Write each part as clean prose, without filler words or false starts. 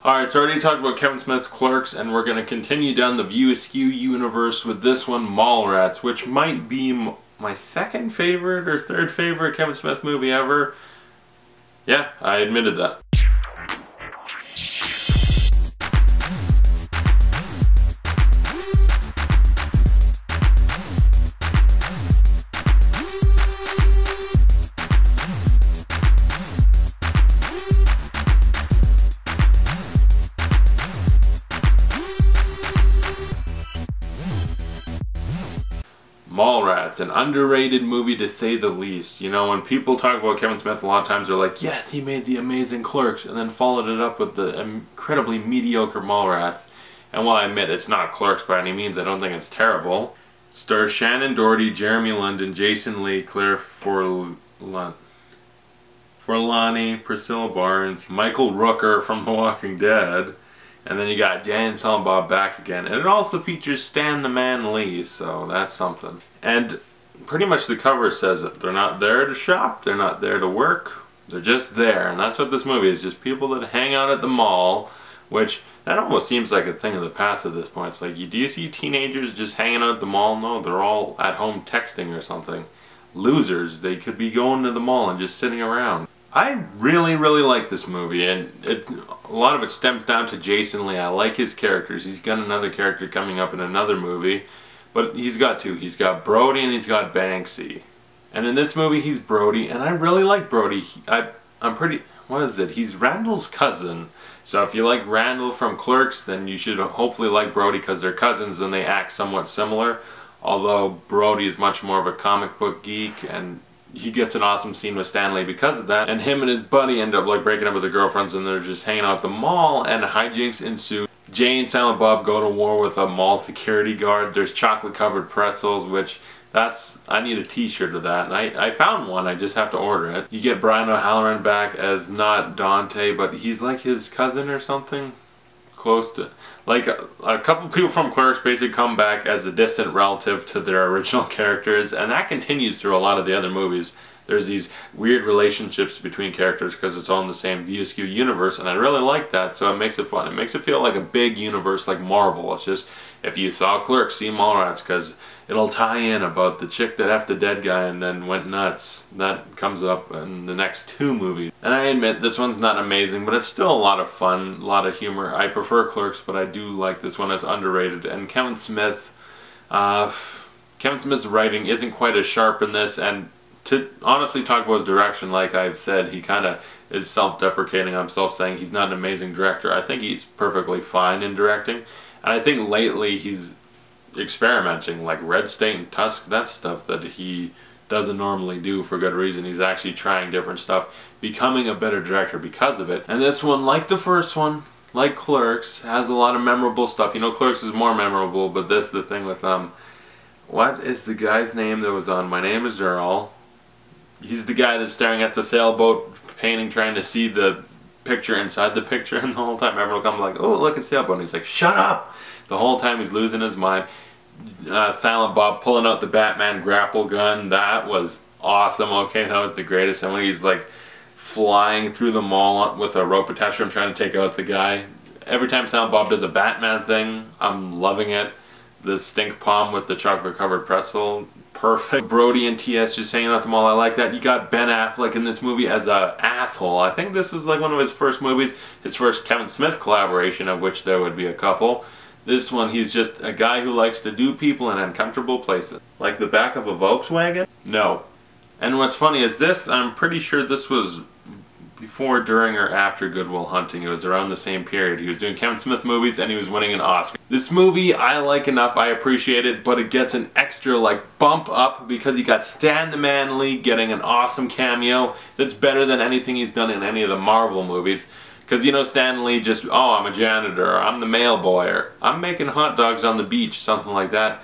Alright, so I already talked about Kevin Smith's Clerks, and we're going to continue down the View Askew universe with this one, Mallrats, which might be my second favorite or third favorite Kevin Smith movie ever. Yeah, I admitted that. Mallrats, an underrated movie to say the least. You know, when people talk about Kevin Smith, a lot of times they're like, yes, he made the amazing Clerks, and then followed it up with the incredibly mediocre Mallrats. And while I admit it's not Clerks by any means, I don't think it's terrible. It stars Shannen, Doherty, Jeremy London, Jason Lee, Claire Forlani, Priscilla Barnes, Michael Rooker from The Walking Dead, and then you got Jay and Silent Bob back again. And it also features Stan the Man Lee, so that's something. And pretty much the cover says it. They're not there to shop, they're not there to work, they're just there. And that's what this movie is, just people that hang out at the mall, which that almost seems like a thing of the past at this point. It's like, do you see teenagers just hanging out at the mall? No, they're all at home texting or something. Losers, they could be going to the mall and just sitting around. I really like this movie, and a lot of it stems down to Jason Lee. I like his characters. He's got another character coming up in another movie, but he's got two. He's got Brody and he's got Banksy. And in this movie he's Brody, and I really like Brody. He's Randall's cousin. So if you like Randall from Clerks, then you should hopefully like Brody because they're cousins and they act somewhat similar. Although Brody is much more of a comic book geek, and he gets an awesome scene with Stanley because of that, and him and his buddy end up like breaking up with their girlfriends, and they're just hanging out at the mall, and hijinks ensue. Jay and Silent Bob go to war with a mall security guard. There's chocolate covered pretzels, which I need a t-shirt of that, and I found one, I just have to order it. You get Brian O'Halloran back as not Dante, but he's like his cousin or something. Close to, like a couple people from Clerks basically come back as a distant relative to their original characters, and that continues through a lot of the other movies. There's these weird relationships between characters because it's all in the same View Askew universe, and I really like that, so it makes it fun. It makes it feel like a big universe like Marvel. It's just, if you saw Clerks, see Mallrats, because it'll tie in about the chick that effed the dead guy and then went nuts. That comes up in the next two movies. And I admit, this one's not amazing, but it's still a lot of fun, a lot of humor. I prefer Clerks, but I do like this one. It's underrated. And Kevin Smith's writing isn't quite as sharp in this, and to honestly talk about his direction, like I've said, he kind of is self-deprecating himself, saying he's not an amazing director. I think he's perfectly fine in directing, and I think lately he's experimenting, like Red State and Tusk, that stuff that he doesn't normally do for good reason. He's actually trying different stuff, becoming a better director because of it. And this one, like the first one, like Clerks, has a lot of memorable stuff. You know, Clerks is more memorable, but this is the thing with what is the guy's name that was on My Name is Earl? He's the guy that's staring at the sailboat painting, trying to see the picture inside the picture, and the whole time everyone will come like, oh, look at sailboat, and he's like, shut up! The whole time he's losing his mind. Silent Bob pulling out the Batman grapple gun, that was awesome. Okay, that was the greatest. And when he's like flying through the mall with a rope attached to him trying to take out the guy. Every time Silent Bob does a Batman thing, I'm loving it. The stink palm with the chocolate covered pretzel, perfect. Brody and TS just hanging out at the mall, I like that. You got Ben Affleck in this movie as a asshole. I think this was like one of his first movies, his first Kevin Smith collaboration, of which there would be a couple. This one, he's just a guy who likes to do people in uncomfortable places. Like the back of a Volkswagen? No. And what's funny is this, I'm pretty sure this was before, during, or after Good Will Hunting. It was around the same period. He was doing Kevin Smith movies and he was winning an Oscar. This movie I like enough, I appreciate it, but it gets an extra like bump up because you got Stan the Man Lee getting an awesome cameo that's better than anything he's done in any of the Marvel movies. Because, you know, Stan Lee just, oh, I'm a janitor, or I'm the mail boy, or I'm making hot dogs on the beach, something like that.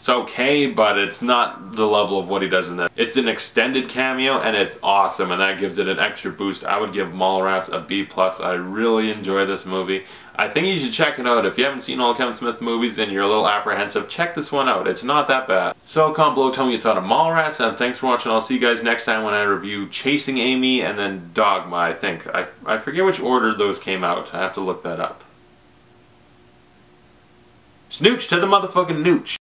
It's okay, but it's not the level of what he does in this. It's an extended cameo, and it's awesome, and that gives it an extra boost. I would give Mallrats a B+. I really enjoy this movie. I think you should check it out. If you haven't seen all Kevin Smith movies and you're a little apprehensive, check this one out. It's not that bad. So comment below, tell me what you thought of Mallrats, and thanks for watching. I'll see you guys next time when I review Chasing Amy and then Dogma, I think. I forget which order those came out. I have to look that up. Snooch to the motherfucking nooch.